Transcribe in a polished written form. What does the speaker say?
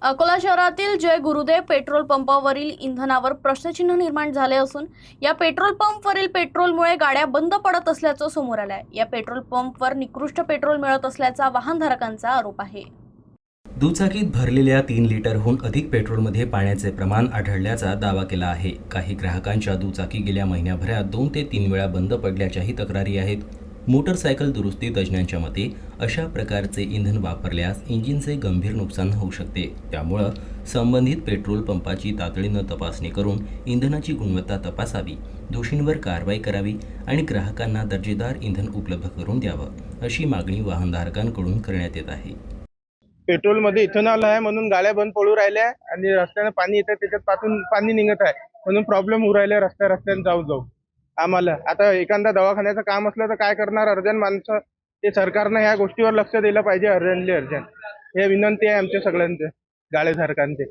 अकोला शहरातील जय गुरुदेव पेट्रोल पंपावरील इंधनावर प्रश्नचिन्ह निर्माण झाले असून या पेट्रोल पंपवरील पेट्रोलमुळे गाड्या बंद पडत असल्याचं समोर आलं आहे। या पेट्रोल पंपवर निकृष्ट पेट्रोल मिळत असल्याचा वाहनधारकांचा आरोप आहे। दुचाकीत भरलेल्या 3 लिटरहून अधिक पेट्रोलमध्ये पाण्याचे प्रमाण आढळल्याचा दावा केला आहे। काही ग्राहकांच्या दुचाकी गेल्या महिन्याभरात 2 ते 3 वेळा बंद पडल्याच्याही तक्रारी आहेत। मोटरसायकल दुरुस्ती तज्ज्ञांच्या मते अशा प्रकारचे इंधन वापरल्यास इंजिनचे गंभीर नुकसान होऊ शकते। त्यामुळे संबंधित पेट्रोल पंपाची तातडीने तपासणी करून इंधनाची गुणवत्ता तपासावी, दोषींवर कारवाई करावी आणि ग्राहकांना दर्जेदार इंधन उपलब्ध करून द्यावं, अशी मागणी वाहनधारकांकडून करण्यात येत आहे। पेट्रोलमध्ये इथेनॉल आहे म्हणून गाड्या बंद पडू राहिल्या आणि रस्त्याने पाणी येतं, त्याच्यात पासून पाणी निघत आहे म्हणून प्रॉब्लेम होऊ राहिले रस्त्याने जाऊ आम्हाला। आता एखादा दवाखान्याचं काम असलं तर काय करणार अर्जंट माणसं, ते सरकारनं ह्या गोष्टीवर लक्ष दिलं पाहिजे अर्जंट। हे विनंती आहे आमच्या सगळ्यांचे गाड्याधारकांचे।